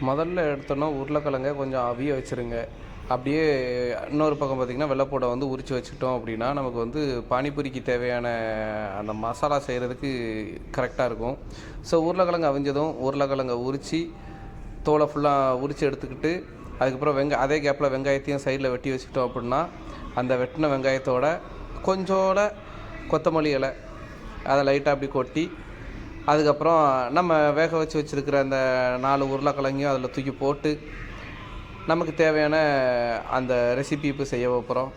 முதல்ல எடுத்தோன்னா உருளைக்கிழங்க கொஞ்சம் அவிய வச்சுருங்க. அப்படியே இன்னொரு பக்கம் பார்த்திங்கன்னா வெள்ளைப்பூடை வந்து உரித்து வச்சுக்கிட்டோம் அப்படின்னா நமக்கு வந்து பானிபூரிக்கு தேவையான அந்த மசாலா செய்கிறதுக்கு கரெக்டாக இருக்கும். ஸோ உருளைக்கிழங்கு அவிஞ்சதும் உருளைக்கிழங்கை உரித்து தோலை ஃபுல்லாக உரித்து எடுத்துக்கிட்டு அதுக்கப்புறம் அதே கேப்பில் வெங்காயத்தையும் சைடில் வெட்டி வச்சுக்கிட்டோம் அப்படின்னா அந்த வெட்டின வெங்காயத்தோட கொஞ்சோட கொத்தமல்லி இலை அதை லைட்டாக அப்படி கொட்டி அதுக்கப்புறம் நம்ம வேக வச்சு வச்சுருக்கிற அந்த 4 உருளைக்கிழங்கையும் அதில் தூக்கி போட்டு நமக்கு தேவையான அந்த ரெசிபி இப்போ செய்ய போகிறோம்.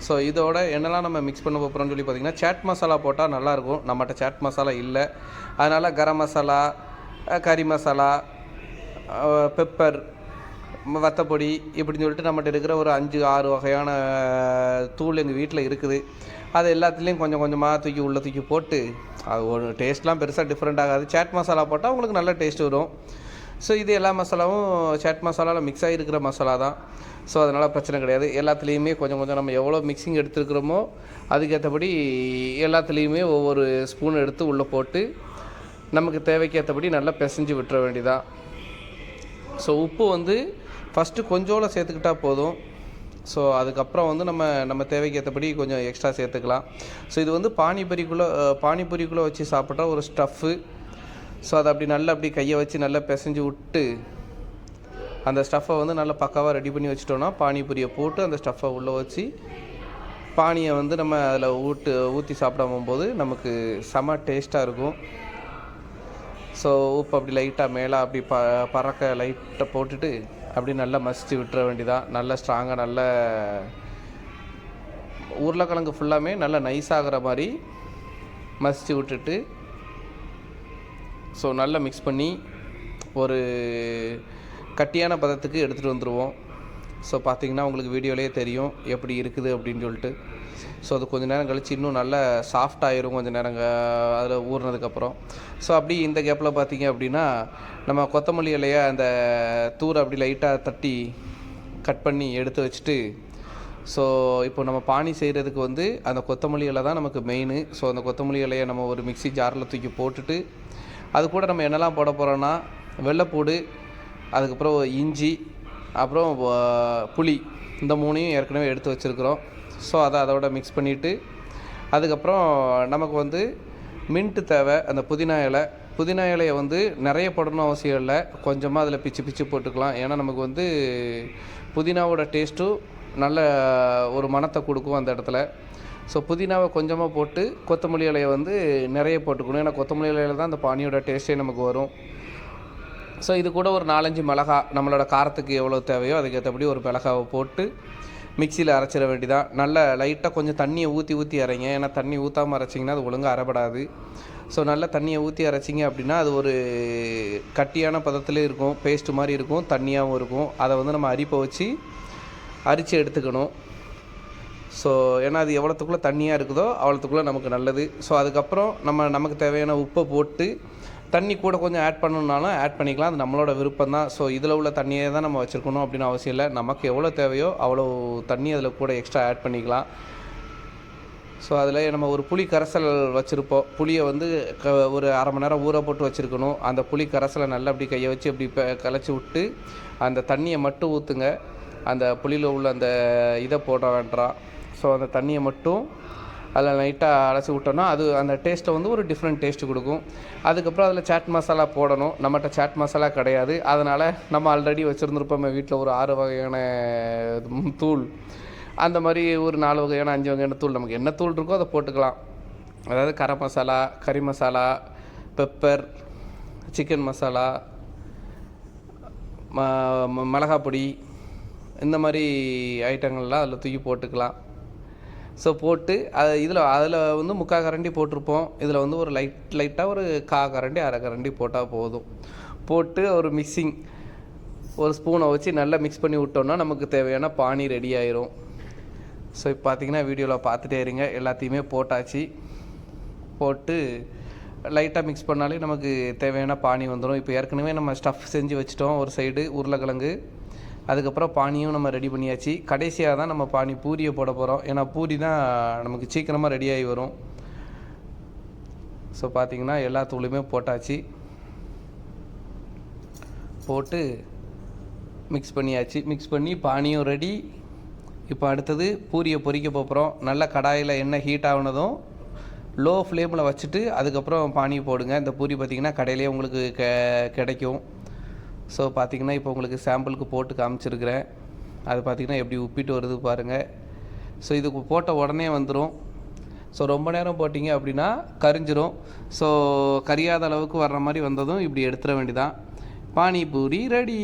ஸோ இதோட என்னெல்லாம் நம்ம மிக்ஸ் பண்ண போகிறோம்னு சொல்லி பார்த்திங்கன்னா சாட் மசாலா போட்டால் நல்லாயிருக்கும். நம்மகிட்ட சாட் மசாலா இல்லை, அதனால் கரம் மசாலா, கறி மசாலா, பெப்பர், வத்தப்பொடி இப்படின்னு சொல்லிட்டு நம்மகிட்ட இருக்கிற ஒரு 5-6 வகையான தூள் எங்கள் வீட்டில் இருக்குது. அது எல்லாத்துலேயும் கொஞ்சம் கொஞ்சமாக தூக்கி போட்டு அது ஒரு டேஸ்ட்லாம் பெருசாக டிஃப்ரெண்ட் ஆகாது. சாட் மசாலா போட்டால் உங்களுக்கு நல்ல டேஸ்ட் வரும். ஸோ இது எல்லா மசாலாவும் சாட் மசாலாவில் மிக்ஸ் ஆகிருக்கிற மசாலா தான். ஸோ அதனால் பிரச்சனை கிடையாது. எல்லாத்துலேயுமே கொஞ்சம் கொஞ்சம் நம்ம எவ்வளோ மிக்சிங் எடுத்துருக்குறோமோ அதுக்கேற்றபடி எல்லாத்துலேயுமே ஒவ்வொரு ஸ்பூன் எடுத்து உள்ளே போட்டு நமக்கு தேவைக்கேற்றபடி நல்லா பிசைஞ்சு விட்டுற வேண்டியதான். ஸோ உப்பு வந்து ஃபஸ்ட்டு கொஞ்சோடு சேர்த்துக்கிட்டால் போதும். ஸோ அதுக்கப்புறம் வந்து நம்ம தேவைக்கு ஏற்றபடி கொஞ்சம் எக்ஸ்ட்ரா சேர்த்துக்கலாம். ஸோ இது வந்து பானிபூரிக்குள்ளே வச்சு சாப்பிட்ற ஒரு ஸ்டஃப்பு. ஸோ அதை அப்படி கையை வச்சு நல்லா பிசைஞ்சு விட்டு அந்த ஸ்டஃப்பை வந்து நல்லா பக்காவாக ரெடி பண்ணி வச்சிட்டோன்னா பானிபூரியை போட்டு அந்த ஸ்டஃப்பை உள்ளே வச்சு பானியை வந்து நம்ம அதில் ஊற்றி சாப்பிடாம நமக்கு செம டேஸ்ட்டாக இருக்கும். ஸோ உப்பு அப்படி லைட்டாக மேலே அப்படி பறக்க லைட்டாக போட்டுட்டு அப்படி நல்லா மசிச்சு விட்டுற வேண்டியதான். நல்லா ஸ்ட்ராங்காக நல்ல உருளைக்கிழங்கு ஃபுல்லாமே நல்லா நைஸாகிற மாதிரி மசிச்சு விட்டுட்டு ஸோ நல்லா மிக்ஸ் பண்ணி ஒரு கட்டியான பதத்துக்கு எடுத்துகிட்டு வந்துடுவோம். ஸோ பார்த்திங்கன்னா உங்களுக்கு வீடியோலேயே தெரியும் எப்படி இருக்குது அப்படின்னு சொல்லிட்டு. ஸோ அது கொஞ்சம் நேரம் கழித்து இன்னும் நல்லா சாஃப்ட் ஆகிரும் கொஞ்சம் நேரம் அதில் ஊறினதுக்கப்புறம். ஸோ அப்படி இந்த கேப்பில் பார்த்திங்க அப்படின்னா நம்ம கொத்தமல்லி இலையை அந்த தூரை அப்படி லைட்டாக தட்டி கட் பண்ணி எடுத்து வச்சுட்டு ஸோ இப்போ நம்ம பானி செய்கிறதுக்கு வந்து அந்த கொத்தமல்லி இலை தான் நமக்கு மெயின். ஸோ அந்த கொத்தமல்லி இலையை நம்ம ஒரு மிக்ஸி ஜாரில் தூக்கி போட்டுட்டு அது கூட நம்ம என்னெல்லாம் போட போகிறோன்னா வெள்ளைப்பூடு, அதுக்கப்புறம் இஞ்சி, அப்புறம் புளி, இந்த 3ஐயும் ஏற்கனவே எடுத்து வச்சுருக்குறோம். ஸோ அதோட மிக்ஸ் பண்ணிவிட்டு அதுக்கப்புறம் நமக்கு வந்து மின்ட்டு தேவை. அந்த புதினா இலையை வந்து நிறைய போடணும் அவசியம் இல்லை, கொஞ்சமாக அதில் பிச்சு போட்டுக்கலாம். ஏன்னா நமக்கு வந்து புதினாவோட டேஸ்ட்டும் நல்ல ஒரு மணத்தை கொடுக்கும் அந்த இடத்துல. ஸோ புதினாவை கொஞ்சமாக போட்டு கொத்தமல்லி இலையை வந்து நிறைய போட்டுக்கணும். ஏன்னா கொத்தமல்லி இலையில் தான் அந்த பானியோட டேஸ்ட்டே நமக்கு வரும். ஸோ இது கூட ஒரு 4-5 மிளகா நம்மளோட காரத்துக்கு எவ்வளோ தேவையோ அதுக்கேற்றபடி ஒரு மிளகாவை போட்டு மிக்சியில் அரைச்சிட வேண்டியதான். நல்லா லைட்டாக கொஞ்சம் தண்ணியை ஊற்றி அரைங்க. ஏன்னா தண்ணி ஊற்றாமல் அரைச்சிங்கன்னா அது ஒழுங்காக அரைப்படாது. ஸோ நல்லா தண்ணியை ஊற்றி அரைச்சிங்க அப்படின்னா அது ஒரு கட்டியான பதத்தில் இருக்கும், பேஸ்ட்டு மாதிரி இருக்கும், தண்ணியாகவும் இருக்கும். அதை வந்து நம்ம அரிப்பை வச்சு அரித்து எடுத்துக்கணும். ஸோ ஏன்னா அது எவ்வளோத்துக்குள்ளே தண்ணியாக இருக்குதோ அவ்வளோத்துக்குள்ளே நமக்கு நல்லது. ஸோ அதுக்கப்புறம் நமக்கு தேவையான உப்பை போட்டு தண்ணி கூட கொஞ்சம் ஆட் பண்ணணுன்னாலும் ஆட் பண்ணிக்கலாம், அது நம்மளோட விருப்பம் தான். ஸோ இதில் உள்ள தண்ணியை தான் நம்ம வச்சுருக்கணும் அப்படின்னு அவசியம் இல்லை. நமக்கு எவ்வளோ தேவையோ அவ்வளோ தண்ணி அதில் கூட எக்ஸ்ட்ரா ஆட் பண்ணிக்கலாம். ஸோ அதில் நம்ம ஒரு புளி கரைசல் வச்சுருப்போம். புளியை வந்து ஒரு அரை மணி நேரம் ஊற போட்டு வச்சுருக்கணும். அந்த புளி கரைசலை நல்லா அப்படி கையை வச்சு அப்படி கலைச்சி விட்டு அந்த தண்ணியை மட்டும் ஊற்றுங்க. அந்த புளியில் உள்ள அந்த இதை போட வேண்டாம். ஸோ அந்த தண்ணியை மட்டும் அதில் லைட்டாக அலசி விட்டோன்னா அது அந்த டேஸ்ட்டை வந்து ஒரு டிஃப்ரெண்ட் டேஸ்ட்டு கொடுக்கும். அதுக்கப்புறம் அதில் சாட் மசாலா போடணும். நம்மகிட்ட சாட் மசாலா கிடையாது, அதனால் நம்ம ஆல்ரெடி வச்சுருந்துருப்போம் வீட்டில் ஒரு 6 வகையான தூள், அந்த மாதிரி ஒரு 4 வகையான 5 வகையான தூள், நமக்கு என்ன தூள் இருக்கோ அதை போட்டுக்கலாம். அதாவது கரம் மசாலா, கறி மசாலா, பெப்பர், சிக்கன் மசாலா, மிளகாய் பொடி, இந்த மாதிரி ஐட்டங்கள்லாம் அதில் தூக்கி போட்டுக்கலாம். ஸோ போட்டு அதில் வந்து 3/4 கரண்டி போட்டிருப்போம். இதில் வந்து ஒரு லைட்டாக ஒரு 1/4 கரண்டி 1/2 கரண்டி போட்டால் போதும். போட்டு ஒரு மிக்சிங் ஒரு ஸ்பூனை வச்சு நல்லா மிக்ஸ் பண்ணி விட்டோன்னா நமக்கு தேவையான பானி ரெடி ஆயிரும். ஸோ இப்போ பார்த்திங்கன்னா வீடியோவில் பார்த்துட்டே இருங்க. எல்லாத்தையுமே போட்டாச்சு. போட்டு லைட்டாக மிக்ஸ் பண்ணாலே நமக்கு தேவையான பானி வந்துடும். இப்போ ஏற்கனவே நம்ம ஸ்டஃப் செஞ்சு வச்சுட்டோம் ஒரு சைடு உருளைக்கிழங்கு, அதுக்கப்புறம் பானியும் நம்ம ரெடி பண்ணியாச்சு. கடைசியாக தான் நம்ம பூரியை போட போகிறோம். ஏன்னா பூரி தான் நமக்கு சீக்கிரமாக ரெடியாகி வரும். ஸோ பார்த்திங்கன்னா எல்லா தூளுமே போட்டாச்சு. போட்டு மிக்ஸ் பண்ணியாச்சு. மிக்ஸ் பண்ணி பானியும் ரெடி. இப்போ அடுத்தது பூரியை பொரிக்க போகிறோம். நல்ல கடாயில் எண்ணெய் ஹீட் ஆகுனதும் லோ ஃப்ளேமில் வச்சுட்டு அதுக்கப்புறம் பானி போடுங்க. இந்த பூரி பார்த்திங்கன்னா கடையிலே உங்களுக்கு கிடைக்கும். ஸோ பார்த்திங்கன்னா இப்போ உங்களுக்கு சாம்பிளுக்கு போட்டு காமிச்சிருக்கிறேன். அது பார்த்திங்கன்னா எப்படி உப்பிட்டு வருது பாருங்கள். ஸோ இதுக்கு போட்ட உடனே வந்துடும். ஸோ ரொம்ப நேரம் போட்டிங்க அப்படின்னா கரிஞ்சிரும். ஸோ கரியாத அளவுக்கு வர்ற மாதிரி வந்ததும் இப்படி எடுத்துட வேண்டியதான். பானிபூரி ரெடி.